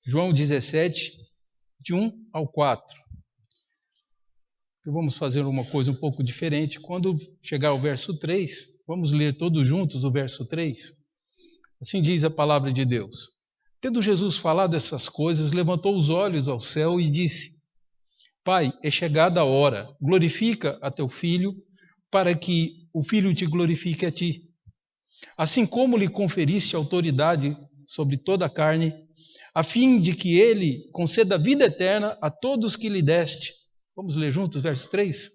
João 17, de 1 ao 4. Vamos fazer uma coisa um pouco diferente. Quando chegar ao verso 3, vamos ler todos juntos o verso 3. Assim diz a palavra de Deus. Tendo Jesus falado essas coisas, levantou os olhos ao céu e disse: Pai, é chegada a hora, glorifica a teu Filho, para que o Filho te glorifique a ti. Assim como lhe conferiste autoridade sobre toda a carne, a fim de que ele conceda vida eterna a todos que lhe deste. Vamos ler juntos, verso 3?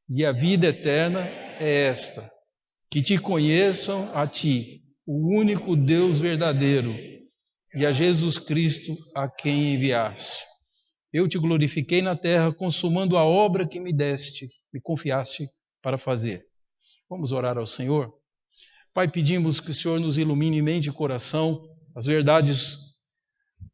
E a vida eterna é esta, que te conheçam a ti, o único Deus verdadeiro, e a Jesus Cristo a quem enviaste. Eu te glorifiquei na terra, consumando a obra que me deste, me confiaste para fazer. Vamos orar ao Senhor? Pai, pedimos que o Senhor nos ilumine mente e coração. As verdades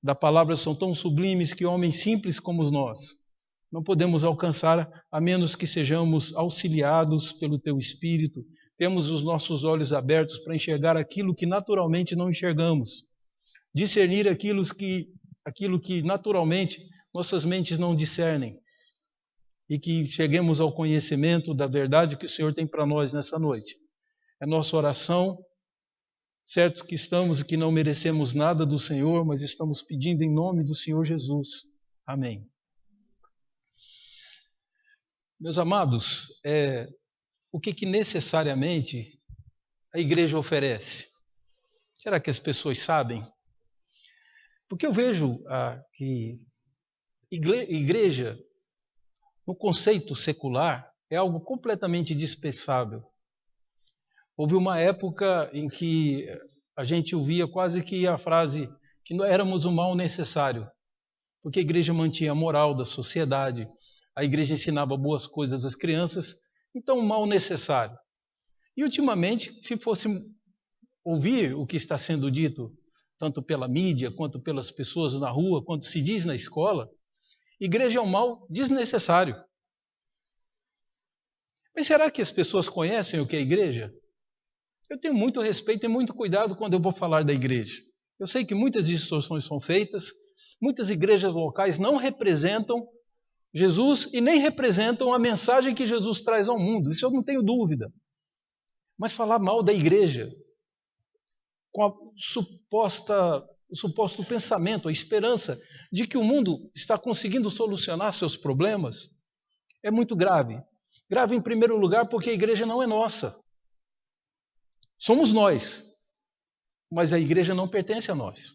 da palavra são tão sublimes que homens simples como nós não podemos alcançar a menos que sejamos auxiliados pelo Teu Espírito. Temos os nossos olhos abertos para enxergar aquilo que naturalmente não enxergamos. Discernir aquilo que naturalmente nossas mentes não discernem. E que cheguemos ao conhecimento da verdade que o Senhor tem para nós nessa noite. É nossa oração, certo que estamos e que não merecemos nada do Senhor, mas estamos pedindo em nome do Senhor Jesus. Amém. Meus amados, o que necessariamente a igreja oferece? Será que as pessoas sabem? Porque eu vejo que igreja, no conceito secular, é algo completamente dispensável. Houve uma época em que a gente ouvia quase que a frase que nós éramos o mal necessário, porque a igreja mantinha a moral da sociedade, a igreja ensinava boas coisas às crianças, então o mal necessário. E ultimamente, se fosse ouvir o que está sendo dito, tanto pela mídia, quanto pelas pessoas na rua, quanto se diz na escola, igreja é um mal desnecessário. Mas será que as pessoas conhecem o que é igreja? Eu tenho muito respeito e muito cuidado quando eu vou falar da igreja. Eu sei que muitas distorções são feitas, muitas igrejas locais não representam Jesus e nem representam a mensagem que Jesus traz ao mundo. Isso eu não tenho dúvida. Mas falar mal da igreja, com o suposto pensamento, a esperança de que o mundo está conseguindo solucionar seus problemas, é muito grave. Grave em primeiro lugar porque a igreja não é nossa. Somos nós, mas a igreja não pertence a nós.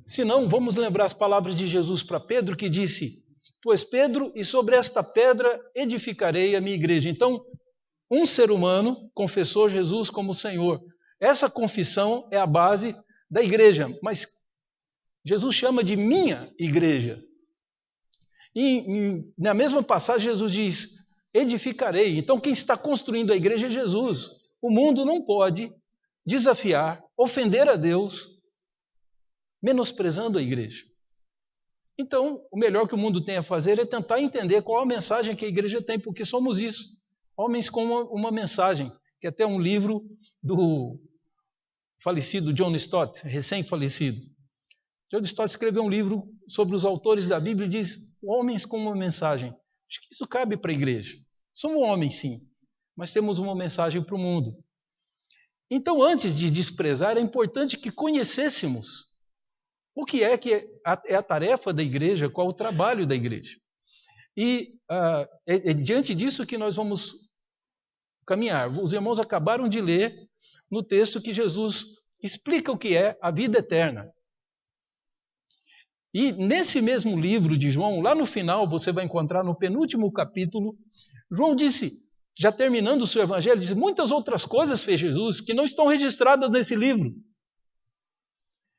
Se não, vamos lembrar as palavras de Jesus para Pedro, que disse: Tu és Pedro, e sobre esta pedra edificarei a minha igreja. Então, um ser humano confessou Jesus como Senhor. Essa confissão é a base da igreja, mas Jesus chama de minha igreja. E na mesma passagem Jesus diz: edificarei. Então quem está construindo a igreja é Jesus. O mundo não pode desafiar, ofender a Deus, menosprezando a igreja. Então, o melhor que o mundo tem a fazer é tentar entender qual a mensagem que a igreja tem, porque somos isso. Homens com uma mensagem, que até um livro do falecido John Stott, recém-falecido. John Stott escreveu um livro sobre os autores da Bíblia e diz: homens com uma mensagem. Acho que isso cabe para a igreja. Somos homens, sim, mas temos uma mensagem para o mundo. Então, antes de desprezar, é importante que conhecêssemos o que é a tarefa da igreja, qual o trabalho da igreja. E é diante disso que nós vamos caminhar. Os irmãos acabaram de ler no texto que Jesus explica o que é a vida eterna. E nesse mesmo livro de João, lá no final, você vai encontrar no penúltimo capítulo, João disse, já terminando o seu evangelho, disse: muitas outras coisas fez Jesus que não estão registradas nesse livro.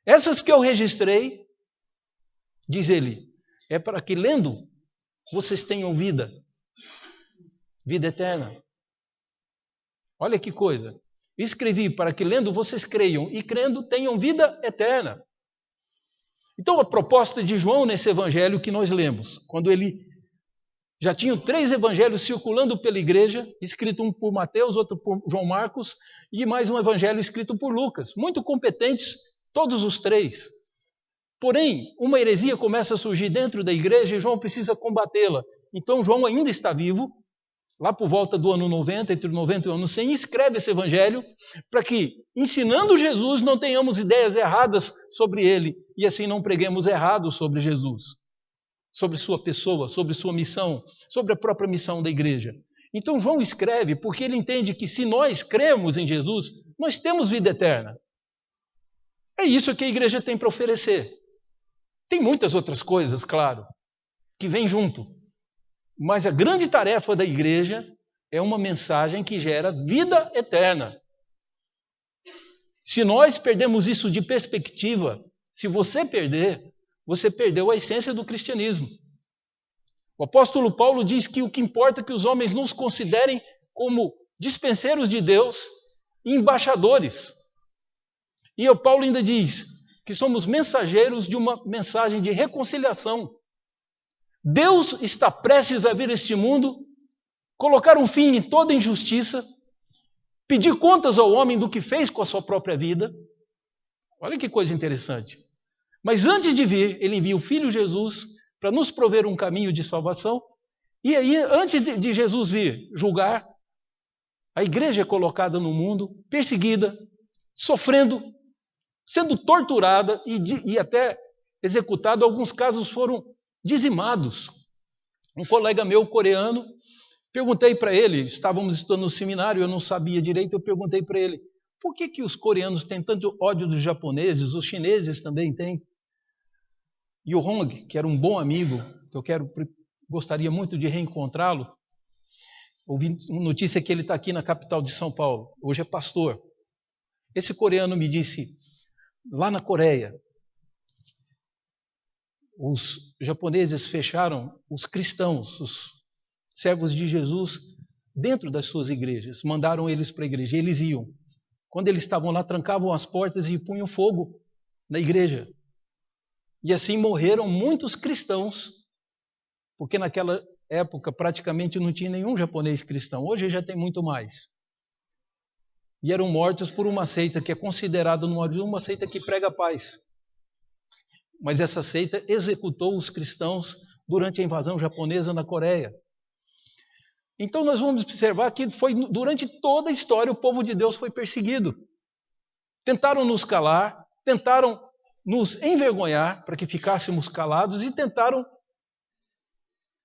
Essas que eu registrei, diz ele, é para que lendo vocês tenham vida eterna. Olha que coisa. Escrevi para que lendo vocês creiam e crendo tenham vida eterna. Então a proposta de João nesse evangelho que nós lemos, quando ele já tinha 3 evangelhos circulando pela igreja, escrito um por Mateus, outro por João Marcos, e mais um evangelho escrito por Lucas, muito competentes todos os 3. Porém, uma heresia começa a surgir dentro da igreja e João precisa combatê-la. Então João ainda está vivo, lá por volta do ano 90, entre o 90 e o ano 100, escreve esse evangelho para que, ensinando Jesus, não tenhamos ideias erradas sobre ele e assim não preguemos errado sobre Jesus, sobre sua pessoa, sobre sua missão, sobre a própria missão da igreja. Então João escreve porque ele entende que se nós cremos em Jesus, nós temos vida eterna. É isso que a igreja tem para oferecer. Tem muitas outras coisas, claro, que vêm junto. Mas a grande tarefa da igreja é uma mensagem que gera vida eterna. Se nós perdemos isso de perspectiva, se você perder, você perdeu a essência do cristianismo. O apóstolo Paulo diz que o que importa é que os homens nos considerem como dispenseiros de Deus e embaixadores. E o Paulo ainda diz que somos mensageiros de uma mensagem de reconciliação. Deus está prestes a vir a este mundo, colocar um fim em toda injustiça, pedir contas ao homem do que fez com a sua própria vida. Olha que coisa interessante. Mas antes de vir, ele envia o Filho Jesus para nos prover um caminho de salvação. E aí, antes de Jesus vir julgar, a igreja é colocada no mundo, perseguida, sofrendo, sendo torturada e até executada. Alguns casos foram dizimados. Um colega meu, coreano, perguntei para ele, estávamos estudando no seminário, eu não sabia direito, eu perguntei para ele, por que os coreanos têm tanto ódio dos japoneses, os chineses também têm? E o Hong, que era um bom amigo, que gostaria muito de reencontrá-lo, ouvi uma notícia que ele está aqui na capital de São Paulo, hoje é pastor. Esse coreano me disse, lá na Coreia, os japoneses fecharam os cristãos, os servos de Jesus, dentro das suas igrejas, mandaram eles para a igreja, eles iam. Quando eles estavam lá, trancavam as portas e punham fogo na igreja. E assim morreram muitos cristãos, porque naquela época praticamente não tinha nenhum japonês cristão. Hoje já tem muito mais. E eram mortos por uma seita que é considerada uma seita que prega a paz. Mas essa seita executou os cristãos durante a invasão japonesa na Coreia. Então nós vamos observar que durante toda a história o povo de Deus foi perseguido. Tentaram nos calar, tentaram nos envergonhar para que ficássemos calados e tentaram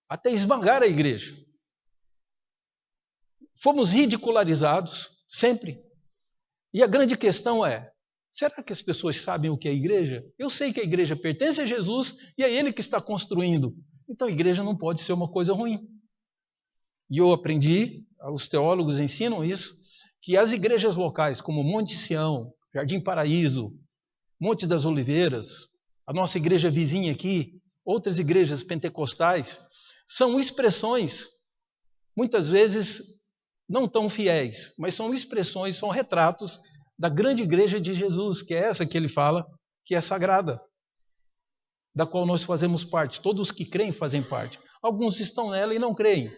até esmagar a igreja. Fomos ridicularizados, sempre. E a grande questão é, será que as pessoas sabem o que é a igreja? Eu sei que a igreja pertence a Jesus e é Ele que está construindo. Então a igreja não pode ser uma coisa ruim. E eu aprendi, os teólogos ensinam isso, que as igrejas locais, como Monte Sião, Jardim Paraíso, Monte das Oliveiras, a nossa igreja vizinha aqui, outras igrejas pentecostais, são expressões, muitas vezes não tão fiéis, mas são expressões, são retratos da grande igreja de Jesus, que é essa que ele fala, que é sagrada, da qual nós fazemos parte. Todos que creem fazem parte. Alguns estão nela e não creem.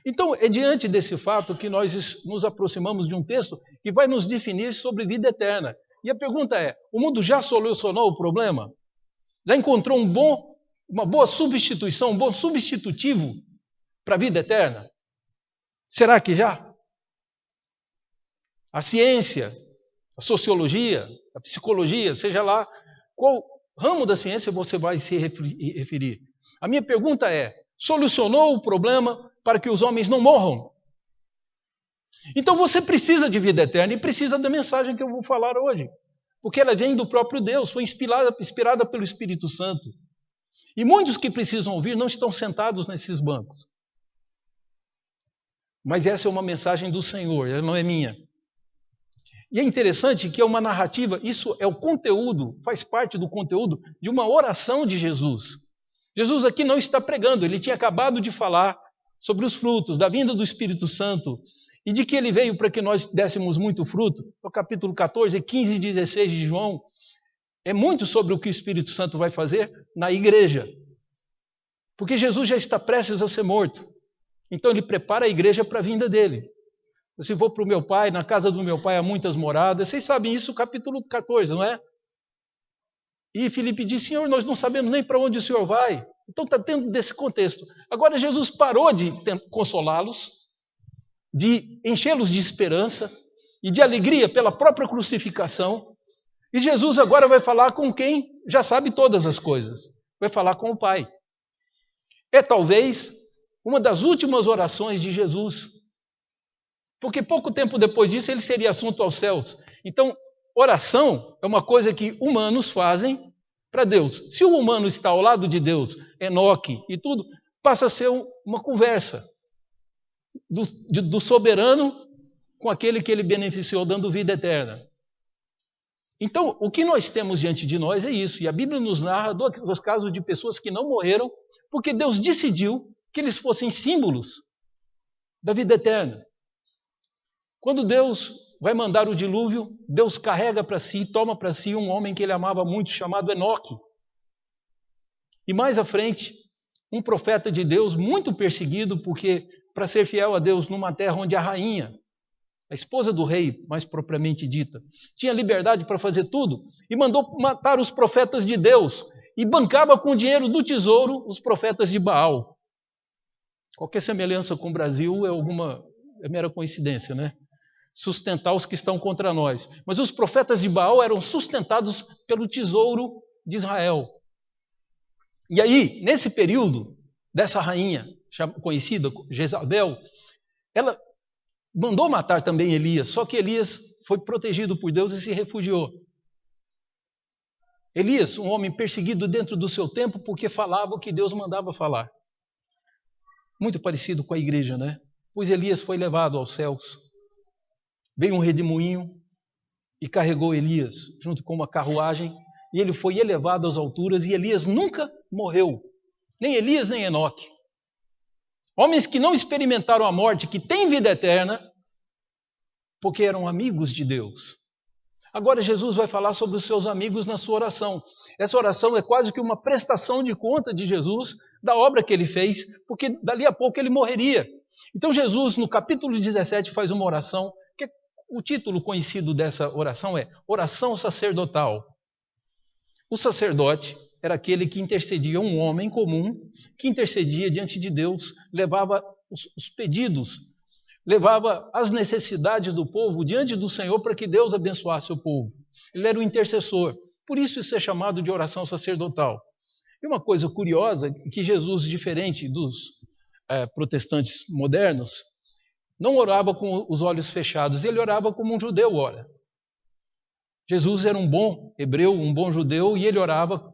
Então, é diante desse fato que nós nos aproximamos de um texto que vai nos definir sobre vida eterna. E a pergunta é, o mundo já solucionou o problema? Já encontrou uma boa substituição, um bom substitutivo para a vida eterna? Será que já? A ciência, a sociologia, a psicologia, seja lá qual ramo da ciência você vai se referir. A minha pergunta é, solucionou o problema para que os homens não morram? Então você precisa de vida eterna e precisa da mensagem que eu vou falar hoje. Porque ela vem do próprio Deus, foi inspirada pelo Espírito Santo. E muitos que precisam ouvir não estão sentados nesses bancos. Mas essa é uma mensagem do Senhor, ela não é minha. E é interessante que é uma narrativa, isso é o conteúdo, faz parte do conteúdo de uma oração de Jesus. Jesus aqui não está pregando, ele tinha acabado de falar sobre os frutos, da vinda do Espírito Santo, e de que ele veio para que nós dessemos muito fruto. No capítulo 14, 15 e 16 de João, é muito sobre o que o Espírito Santo vai fazer na igreja. Porque Jesus já está prestes a ser morto. Então ele prepara a igreja para a vinda dele. Se vou para o meu pai, na casa do meu pai há muitas moradas. Vocês sabem isso, capítulo 14, não é? E Filipe disse: Senhor, nós não sabemos nem para onde o Senhor vai. Então está dentro desse contexto. Agora Jesus parou de consolá-los, de enchê-los de esperança e de alegria pela própria crucificação. E Jesus agora vai falar com quem já sabe todas as coisas. Vai falar com o Pai. É talvez uma das últimas orações de Jesus. Porque pouco tempo depois disso ele seria assunto aos céus. Então, oração é uma coisa que humanos fazem para Deus. Se o humano está ao lado de Deus, Enoque e tudo, passa a ser uma conversa do soberano com aquele que ele beneficiou, dando vida eterna. Então, o que nós temos diante de nós é isso. E a Bíblia nos narra dos casos de pessoas que não morreram, porque Deus decidiu que eles fossem símbolos da vida eterna. Quando Deus vai mandar o dilúvio, Deus carrega para si, toma para si um homem que ele amava muito, chamado Enoque. E mais à frente, um profeta de Deus muito perseguido, porque para ser fiel a Deus numa terra onde a rainha, a esposa do rei, mais propriamente dita, tinha liberdade para fazer tudo, e mandou matar os profetas de Deus, e bancava com o dinheiro do tesouro os profetas de Baal. Qualquer semelhança com o Brasil é mera coincidência, né? Sustentar os que estão contra nós. Mas os profetas de Baal eram sustentados pelo tesouro de Israel. E aí, nesse período, dessa rainha conhecida, Jezabel, ela mandou matar também Elias, só que Elias foi protegido por Deus e se refugiou. Elias, um homem perseguido dentro do seu tempo porque falava o que Deus mandava falar. Muito parecido com a igreja, né? Pois Elias foi levado aos céus. Veio um redemoinho e carregou Elias junto com uma carruagem, e ele foi elevado às alturas, e Elias nunca morreu. Nem Elias, nem Enoque. Homens que não experimentaram a morte, que têm vida eterna, porque eram amigos de Deus. Agora Jesus vai falar sobre os seus amigos na sua oração. Essa oração é quase que uma prestação de conta de Jesus da obra que ele fez, porque dali a pouco ele morreria. Então Jesus, no capítulo 17, faz uma oração, que o título conhecido dessa oração é Oração Sacerdotal. O sacerdote era aquele que intercedia, um homem comum, que intercedia diante de Deus, levava os pedidos, levava as necessidades do povo diante do Senhor para que Deus abençoasse o povo. Ele era o intercessor. Por isso é chamado de oração sacerdotal. E uma coisa curiosa, que Jesus, diferente dos protestantes modernos, não orava com os olhos fechados, ele orava como um judeu ora. Jesus era um bom hebreu, um bom judeu, e ele orava,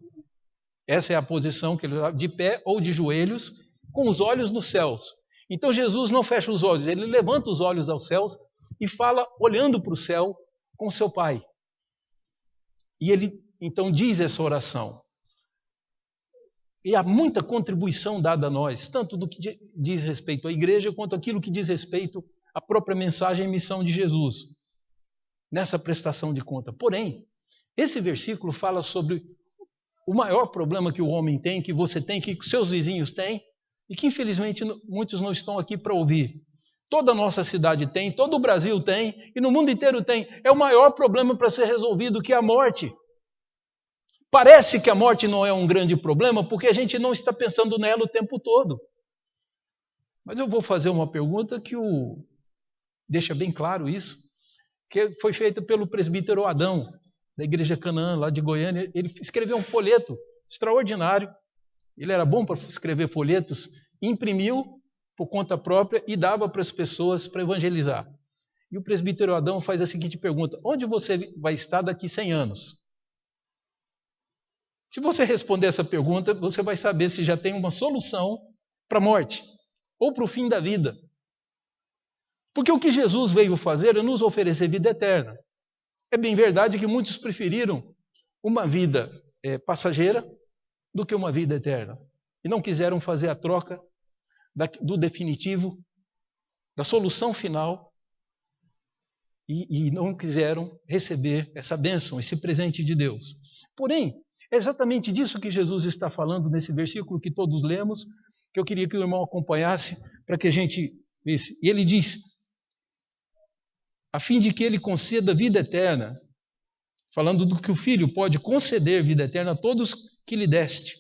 essa é a posição que ele orava, de pé ou de joelhos, com os olhos nos céus. Então Jesus não fecha os olhos, ele levanta os olhos aos céus e fala olhando para o céu com seu Pai. E ele então diz essa oração. E há muita contribuição dada a nós, tanto do que diz respeito à igreja, quanto aquilo que diz respeito à própria mensagem e missão de Jesus, nessa prestação de conta. Porém, esse versículo fala sobre o maior problema que o homem tem, que você tem, que seus vizinhos têm, e que infelizmente muitos não estão aqui para ouvir. Toda a nossa cidade tem, todo o Brasil tem, e no mundo inteiro tem. É o maior problema para ser resolvido, que é a morte. Parece que a morte não é um grande problema, porque a gente não está pensando nela o tempo todo. Mas eu vou fazer uma pergunta que deixa bem claro isso, que foi feita pelo presbítero Adão, da Igreja Canaã, lá de Goiânia. Ele escreveu um folheto extraordinário. Ele era bom para escrever folhetos, imprimiu por conta própria e dava para as pessoas para evangelizar. E o presbítero Adão faz a seguinte pergunta: onde você vai estar daqui 100 anos? Se você responder essa pergunta, você vai saber se já tem uma solução para a morte ou para o fim da vida. Porque o que Jesus veio fazer é nos oferecer vida eterna. É bem verdade que muitos preferiram uma vida passageira do que uma vida eterna. E não quiseram fazer a troca do definitivo, da solução final, e não quiseram receber essa bênção, esse presente de Deus. Porém, é exatamente disso que Jesus está falando nesse versículo que todos lemos, que eu queria que o irmão acompanhasse para que a gente visse. E ele diz: a fim de que ele conceda vida eterna, falando do que o Filho pode conceder vida eterna a todos que lhe deste.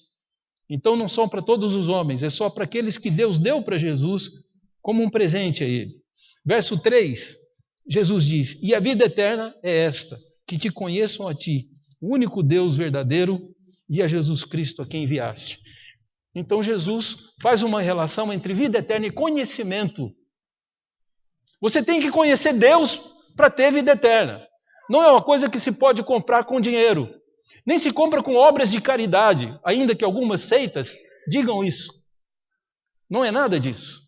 Então não são para todos os homens, é só para aqueles que Deus deu para Jesus como um presente a ele. Verso 3, Jesus diz: e a vida eterna é esta, que te conheçam a ti, o único Deus verdadeiro, e a Jesus Cristo a quem enviaste. Então Jesus faz uma relação entre vida eterna e conhecimento. Você tem que conhecer Deus para ter vida eterna. Não é uma coisa que se pode comprar com dinheiro. Nem se compra com obras de caridade, ainda que algumas seitas digam isso. Não é nada disso.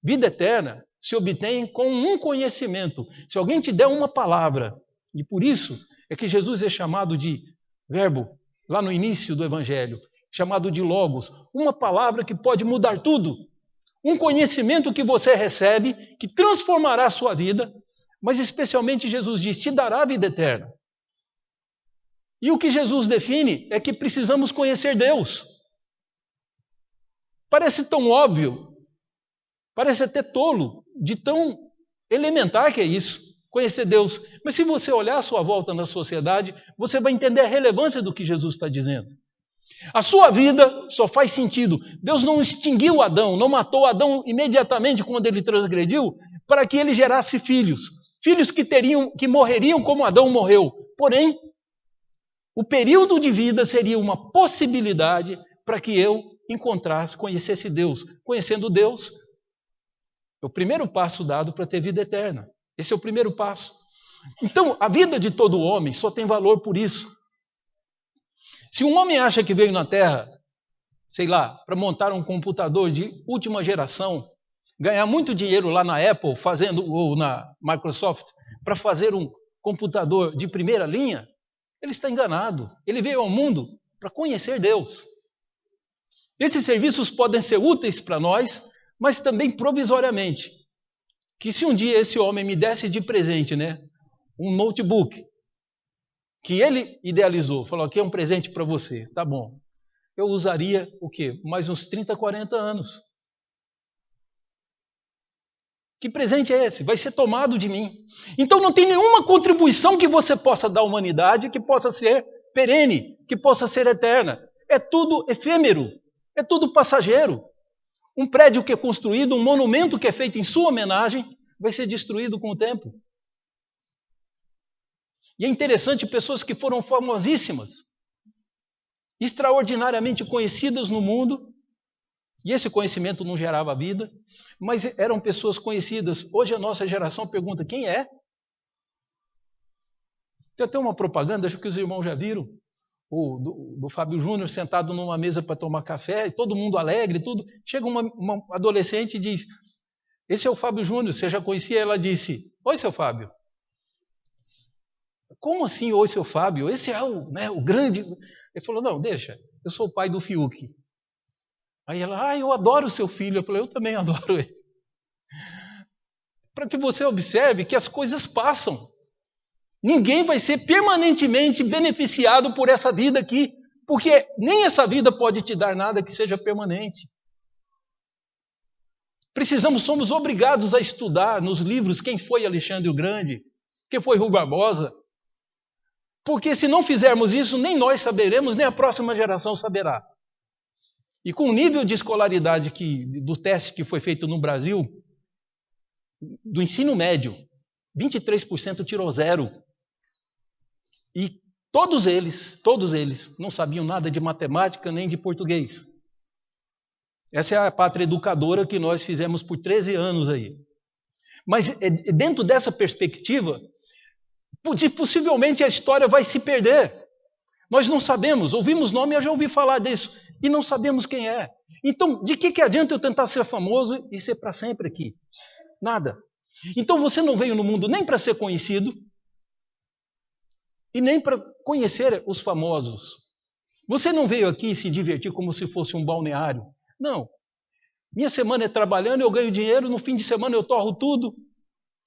Vida eterna se obtém com um conhecimento. Se alguém te der uma palavra, e por isso é que Jesus é chamado de verbo, lá no início do Evangelho, chamado de Logos, uma palavra que pode mudar tudo. Um conhecimento que você recebe, que transformará a sua vida, mas especialmente Jesus diz, te dará a vida eterna. E o que Jesus define é que precisamos conhecer Deus. Parece tão óbvio, parece até tolo, de tão elementar que é isso, conhecer Deus. Mas se você olhar à sua volta na sociedade, você vai entender a relevância do que Jesus está dizendo. A sua vida só faz sentido. Deus não extinguiu Adão, não matou Adão imediatamente quando ele transgrediu, para que ele gerasse filhos. Filhos que morreriam como Adão morreu. Porém, o período de vida seria uma possibilidade para que eu encontrasse, conhecesse Deus. Conhecendo Deus, é o primeiro passo dado para ter vida eterna. Esse é o primeiro passo. Então, a vida de todo homem só tem valor por isso. Se um homem acha que veio na Terra, sei lá, para montar um computador de última geração, ganhar muito dinheiro lá na Apple, ou na Microsoft, para fazer um computador de primeira linha, ele está enganado. Ele veio ao mundo para conhecer Deus. Esses serviços podem ser úteis para nós, mas também provisoriamente. Que se um dia esse homem me desse de presente, um notebook, que ele idealizou, falou, aqui é um presente para você, tá bom. Eu usaria o quê? Mais uns 30, 40 anos. Que presente é esse? Vai ser tomado de mim. Então não tem nenhuma contribuição que você possa dar à humanidade que possa ser perene, que possa ser eterna. É tudo efêmero, é tudo passageiro. Um prédio que é construído, um monumento que é feito em sua homenagem, vai ser destruído com o tempo. E é interessante, pessoas que foram famosíssimas, extraordinariamente conhecidas no mundo, e esse conhecimento não gerava vida, mas eram pessoas conhecidas. Hoje a nossa geração pergunta, quem é? Tem até uma propaganda, acho que os irmãos já viram, do Fábio Júnior sentado numa mesa para tomar café, e todo mundo alegre, tudo. Chega uma adolescente e diz, esse é o Fábio Júnior, você já conhecia? Ela disse, oi, seu Fábio. Como assim, oi, seu Fábio? Esse é o grande... Ele falou, não, deixa, eu sou o pai do Fiuk. Aí ela, eu adoro o seu filho. Eu falei, eu também adoro ele. Para que você observe que as coisas passam. Ninguém vai ser permanentemente beneficiado por essa vida aqui, porque nem essa vida pode te dar nada que seja permanente. Somos obrigados a estudar nos livros quem foi Alexandre o Grande, quem foi Rui Barbosa, porque se não fizermos isso, nem nós saberemos, nem a próxima geração saberá. E com o nível de escolaridade do teste que foi feito no Brasil, do ensino médio, 23% tirou 0. E todos eles não sabiam nada de matemática nem de português. Essa é a pátria educadora que nós fizemos por 13 anos aí. Mas dentro dessa perspectiva, possivelmente a história vai se perder. Nós não sabemos, ouvimos nome, eu já ouvi falar disso, e não sabemos quem é. Então, de que adianta eu tentar ser famoso e ser para sempre aqui? Nada. Então você não veio no mundo nem para ser conhecido, e nem para conhecer os famosos. Você não veio aqui se divertir como se fosse um balneário. Não. Minha semana é trabalhando, eu ganho dinheiro, no fim de semana eu torro tudo,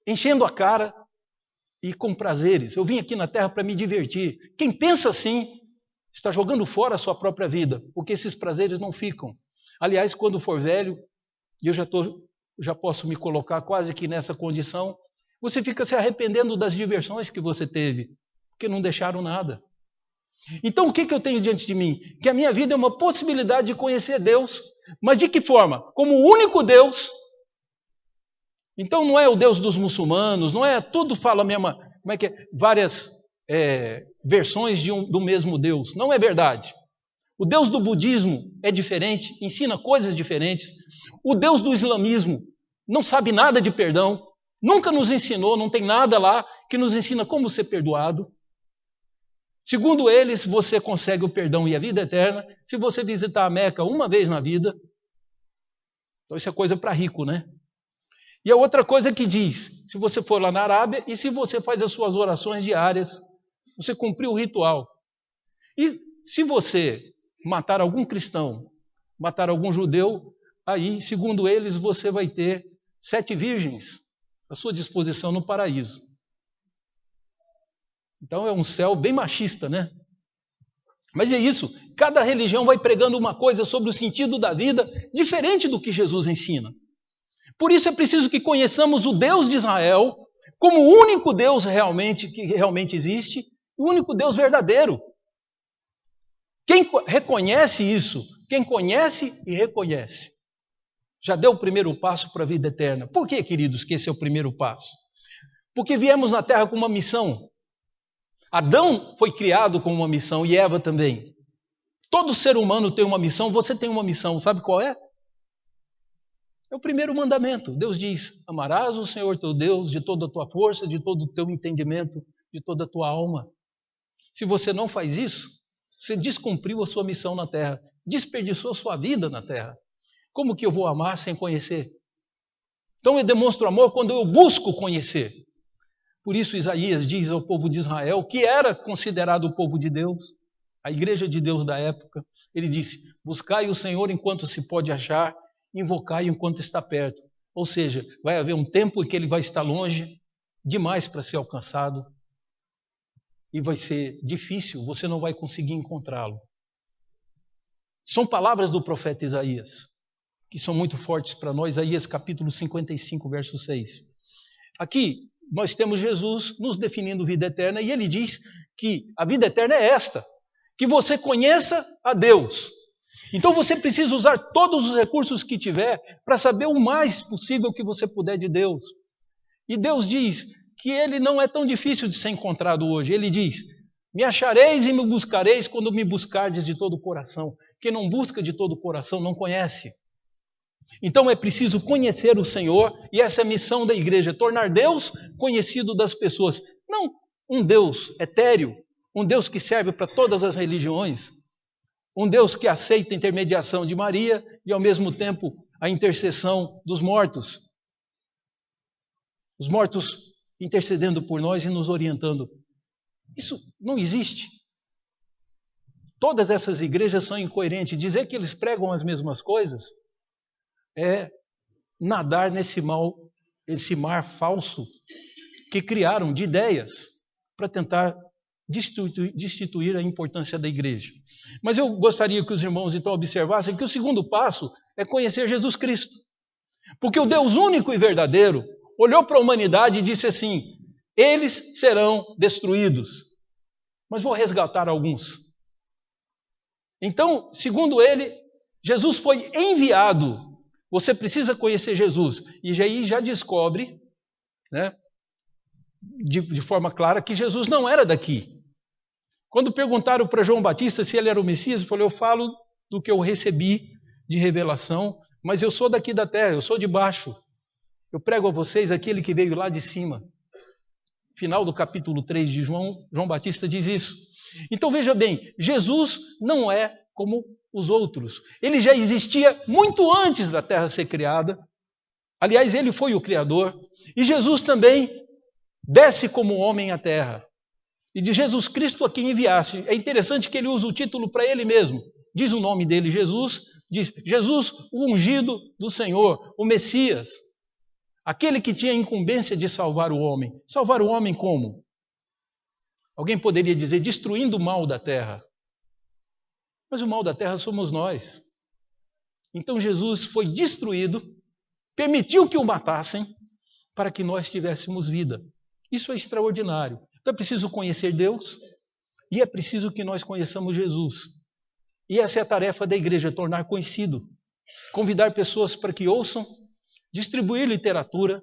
enchendo a cara e com prazeres. Eu vim aqui na Terra para me divertir. Quem pensa assim está jogando fora a sua própria vida, porque esses prazeres não ficam. Aliás, quando for velho, e eu já posso me colocar quase que nessa condição, você fica se arrependendo das diversões que você teve, porque não deixaram nada. Então o que eu tenho diante de mim? Que a minha vida é uma possibilidade de conhecer Deus. Mas de que forma? Como o único Deus. Então não é o Deus dos muçulmanos, não é tudo fala a mesma, como é que é? Várias versões do mesmo Deus. Não é verdade. O Deus do budismo é diferente, ensina coisas diferentes. O Deus do islamismo não sabe nada de perdão, nunca nos ensinou, não tem nada lá que nos ensina como ser perdoado. Segundo eles, você consegue o perdão e a vida eterna se você visitar a Meca uma vez na vida. Então isso é coisa para rico, né? E a outra coisa que diz, se você for lá na Arábia e se você faz as suas orações diárias, você cumpriu o ritual. E se você matar algum cristão, matar algum judeu, aí, segundo eles, você vai ter 7 virgens à sua disposição no paraíso. Então é um céu bem machista, né? Mas é isso, cada religião vai pregando uma coisa sobre o sentido da vida diferente do que Jesus ensina. Por isso é preciso que conheçamos o Deus de Israel como o único Deus que realmente existe, o único Deus verdadeiro. Quem reconhece isso, quem conhece e reconhece, já deu o primeiro passo para a vida eterna. Por que, queridos, que esse é o primeiro passo? Porque viemos na terra com uma missão. Adão foi criado com uma missão e Eva também. Todo ser humano tem uma missão, você tem uma missão, sabe qual é? É o primeiro mandamento. Deus diz, amarás o Senhor teu Deus de toda a tua força, de todo o teu entendimento, de toda a tua alma. Se você não faz isso, você descumpriu a sua missão na terra, desperdiçou a sua vida na terra. Como que eu vou amar sem conhecer? Então eu demonstro amor quando eu busco conhecer. Por isso Isaías diz ao povo de Israel, que era considerado o povo de Deus, a igreja de Deus da época, ele disse, buscai o Senhor enquanto se pode achar, invocai enquanto está perto. Ou seja, vai haver um tempo em que ele vai estar longe demais para ser alcançado e vai ser difícil, você não vai conseguir encontrá-lo. São palavras do profeta Isaías, que são muito fortes para nós, Isaías capítulo 55, verso 6. Aqui nós temos Jesus nos definindo vida eterna e ele diz que a vida eterna é esta, que você conheça a Deus. Então você precisa usar todos os recursos que tiver para saber o mais possível que você puder de Deus. E Deus diz que ele não é tão difícil de ser encontrado hoje. Ele diz, me achareis e me buscareis quando me buscardes de todo o coração. Quem não busca de todo o coração não conhece. Então é preciso conhecer o Senhor, e essa é a missão da igreja, tornar Deus conhecido das pessoas. Não um Deus etéreo, um Deus que serve para todas as religiões, um Deus que aceita a intermediação de Maria e ao mesmo tempo a intercessão dos mortos. Os mortos intercedendo por nós e nos orientando. Isso não existe. Todas essas igrejas são incoerentes. Dizer que eles pregam as mesmas coisas é nadar nesse mar falso que criaram de ideias para tentar destituir a importância da igreja. Mas eu gostaria que os irmãos então observassem que o segundo passo é conhecer Jesus Cristo. Porque o Deus único e verdadeiro olhou para a humanidade e disse assim, eles serão destruídos, mas vou resgatar alguns. Então, segundo ele, Jesus foi enviado. Você precisa conhecer Jesus. E aí já descobre, né, de forma clara que Jesus não era daqui. Quando perguntaram para João Batista se ele era o Messias, ele falou, eu falo do que eu recebi de revelação, mas eu sou daqui da terra, eu sou de baixo. Eu prego a vocês aquele que veio lá de cima. Final do capítulo 3 de João, João Batista diz isso. Então veja bem, Jesus não é como os outros. Ele já existia muito antes da terra ser criada. Aliás, ele foi o Criador. E Jesus também desce como homem à terra. E de Jesus Cristo a quem enviaste. É interessante que ele usa o título para ele mesmo. Diz o nome dele, Jesus. Diz, Jesus, o ungido do Senhor, o Messias. Aquele que tinha a incumbência de salvar o homem. Salvar o homem como? Alguém poderia dizer, destruindo o mal da terra. Mas o mal da terra somos nós. Então Jesus foi destruído, permitiu que o matassem, para que nós tivéssemos vida. Isso é extraordinário. Então é preciso conhecer Deus e é preciso que nós conheçamos Jesus. E essa é a tarefa da igreja, tornar conhecido, convidar pessoas para que ouçam, distribuir literatura,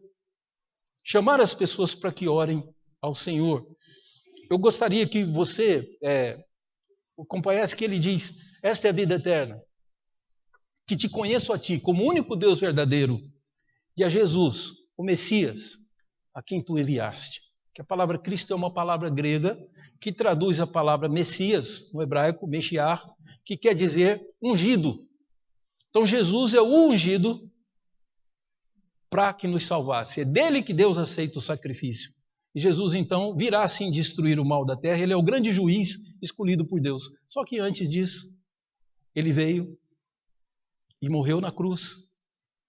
chamar as pessoas para que orem ao Senhor. Eu gostaria que você acompanhasse que ele diz: esta é a vida eterna, que te conheço a ti como único Deus verdadeiro e a Jesus, o Messias, a quem tu enviaste. Que a palavra Cristo é uma palavra grega que traduz a palavra Messias, no hebraico, Meshiach, que quer dizer ungido. Então Jesus é o ungido para que nos salvasse. É dele que Deus aceita o sacrifício. E Jesus então virá assim destruir o mal da terra. Ele é o grande juiz escolhido por Deus. Só que antes disso, ele veio e morreu na cruz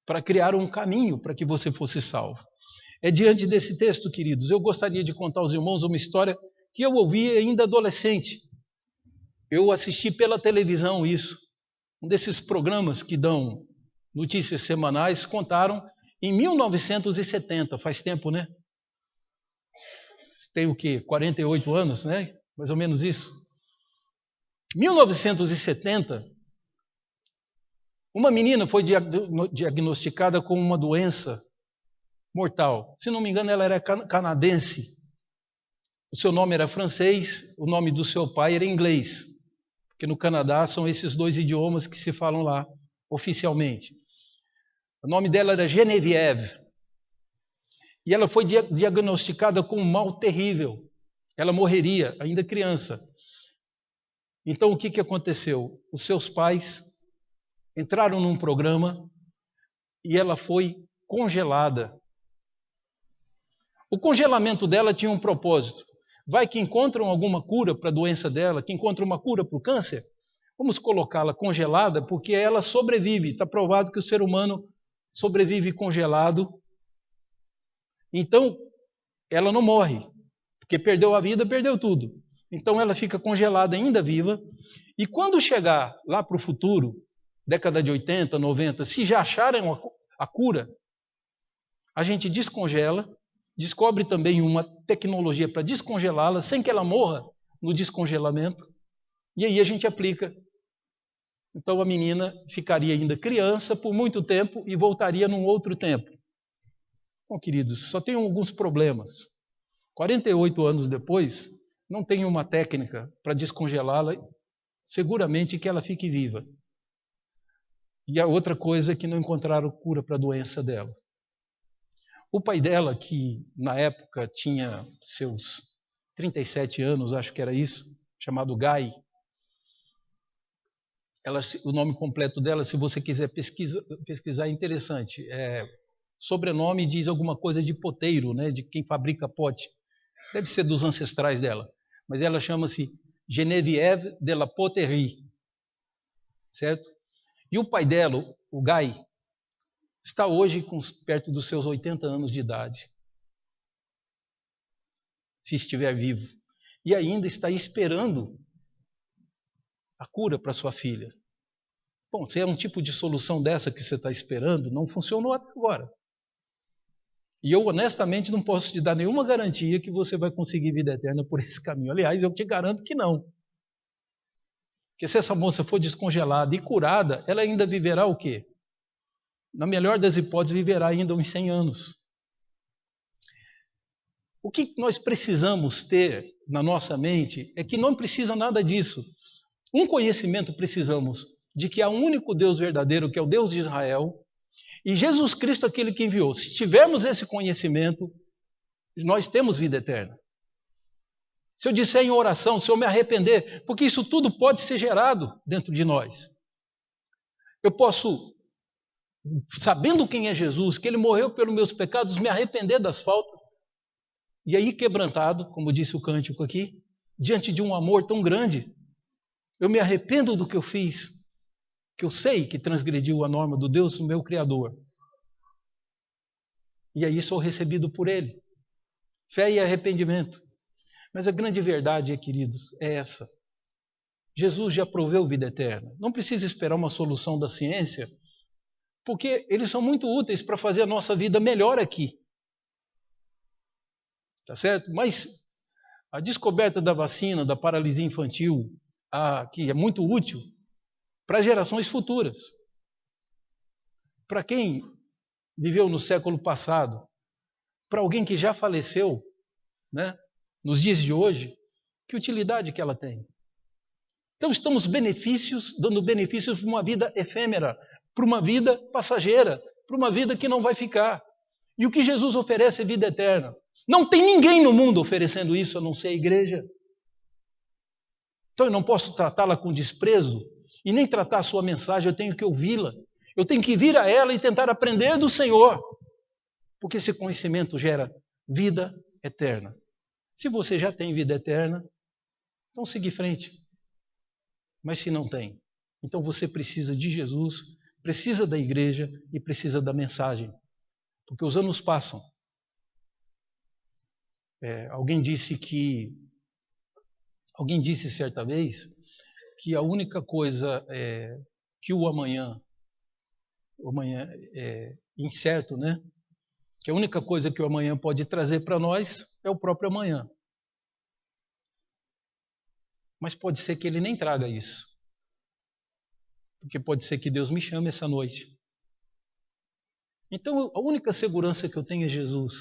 para criar um caminho para que você fosse salvo. É diante desse texto, queridos, eu gostaria de contar aos irmãos uma história que eu ouvi ainda adolescente. Eu assisti pela televisão isso. Um desses programas que dão notícias semanais contaram em 1970, faz tempo, né? Tem o quê? 48 anos, né? Mais ou menos isso. 1970, uma menina foi diagnosticada com uma doença mortal. Se não me engano, ela era canadense. O seu nome era francês, o nome do seu pai era inglês. Porque no Canadá são esses dois idiomas que se falam lá oficialmente. O nome dela era Geneviève. E ela foi diagnosticada com um mal terrível. Ela morreria, ainda criança. Então o que aconteceu? Os seus pais entraram num programa e ela foi congelada. O congelamento dela tinha um propósito. Vai que encontram alguma cura para a doença dela, que encontram uma cura para o câncer, vamos colocá-la congelada, porque ela sobrevive. Está provado que o ser humano sobrevive congelado. Então, ela não morre, porque perdeu a vida, perdeu tudo. Então, ela fica congelada, ainda viva. E quando chegar lá para o futuro, década de 80, 90, se já acharem a cura, a gente descongela, descobre também uma tecnologia para descongelá-la, sem que ela morra no descongelamento, e aí a gente aplica. Então, a menina ficaria ainda criança por muito tempo e voltaria num outro tempo. Bom, queridos, só tem alguns problemas. 48 anos depois, não tem uma técnica para descongelá-la, seguramente que ela fique viva. E a outra coisa é que não encontraram cura para a doença dela. O pai dela, que na época tinha seus 37 anos, acho que era isso, chamado Guy. O nome completo dela, se você quiser pesquisar, é interessante. Sobrenome diz alguma coisa de poteiro, né, de quem fabrica pote. Deve ser dos ancestrais dela. Mas ela chama-se Geneviève de la Poterie. Certo? E o pai dela, o Guy, está hoje perto dos seus 80 anos de idade. Se estiver vivo. E ainda está esperando a cura para sua filha. Bom, se é um tipo de solução dessa que você está esperando, não funcionou até agora. E eu, honestamente, não posso te dar nenhuma garantia que você vai conseguir vida eterna por esse caminho. Aliás, eu te garanto que não. Porque se essa moça for descongelada e curada, ela ainda viverá o quê? Na melhor das hipóteses, viverá ainda uns 100 anos. O que nós precisamos ter na nossa mente é que não precisa nada disso. Um conhecimento precisamos de que há um único Deus verdadeiro, que é o Deus de Israel, e Jesus Cristo aquele que enviou. Se tivermos esse conhecimento, nós temos vida eterna. Se eu disser em oração, se eu me arrepender, porque isso tudo pode ser gerado dentro de nós. Eu posso, sabendo quem é Jesus, que Ele morreu pelos meus pecados, me arrepender das faltas, e aí quebrantado, como disse o cântico aqui, diante de um amor tão grande, eu me arrependo do que eu fiz, que eu sei que transgrediu a norma do Deus, o meu Criador. E aí sou recebido por Ele. Fé e arrependimento. Mas a grande verdade, queridos, é essa. Jesus já proveu vida eterna. Não precisa esperar uma solução da ciência, porque eles são muito úteis para fazer a nossa vida melhor aqui. Tá certo? Mas A descoberta da vacina, da paralisia infantil, que é muito útil para gerações futuras. Para quem viveu no século passado, para alguém que já faleceu, né, nos dias de hoje, que utilidade que ela tem? Então estamos dando benefícios para uma vida efêmera, para uma vida passageira, para uma vida que não vai ficar. E o que Jesus oferece é vida eterna. Não tem ninguém no mundo oferecendo isso, a não ser a igreja. Então eu não posso tratá-la com desprezo e nem tratar a sua mensagem, eu tenho que ouvi-la. Eu tenho que vir a ela e tentar aprender do Senhor, porque esse conhecimento gera vida eterna. Se você já tem vida eterna, então siga em frente. Mas se não tem, então você precisa de Jesus, precisa da igreja e precisa da mensagem. Porque os anos passam. Alguém disse certa vez que a única coisa que o amanhã é incerto, né? Que a única coisa que o amanhã pode trazer para nós é o próprio amanhã. Mas pode ser que ele nem traga isso. Porque pode ser que Deus me chame essa noite. Então, a única segurança que eu tenho é Jesus.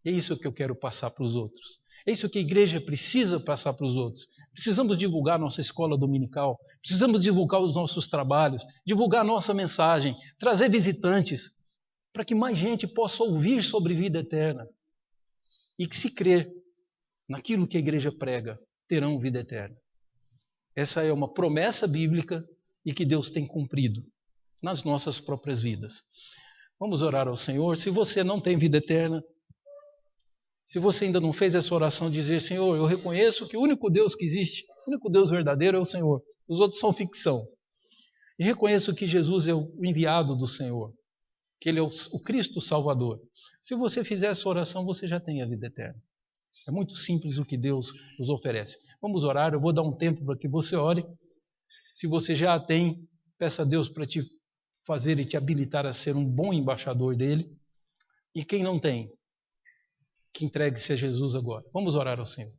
É isso que eu quero passar para os outros. É isso que a igreja precisa passar para os outros. Precisamos divulgar nossa escola dominical. Precisamos divulgar os nossos trabalhos. Divulgar a nossa mensagem. Trazer visitantes. Para que mais gente possa ouvir sobre vida eterna. E que, se crer naquilo que a igreja prega, terão vida eterna. Essa é uma promessa bíblica e que Deus tem cumprido nas nossas próprias vidas. Vamos orar ao Senhor. Se você não tem vida eterna, se você ainda não fez essa oração, dizer: Senhor, eu reconheço que o único Deus que existe, o único Deus verdadeiro é o Senhor. Os outros são ficção. E reconheço que Jesus é o enviado do Senhor, que Ele é o Cristo Salvador. Se você fizer essa oração, você já tem a vida eterna. É muito simples o que Deus nos oferece. Vamos orar, eu vou dar um tempo para que você ore. Se você já a tem, peça a Deus para te fazer e te habilitar a ser um bom embaixador dele. E quem não tem, que entregue-se a Jesus agora. Vamos orar ao Senhor.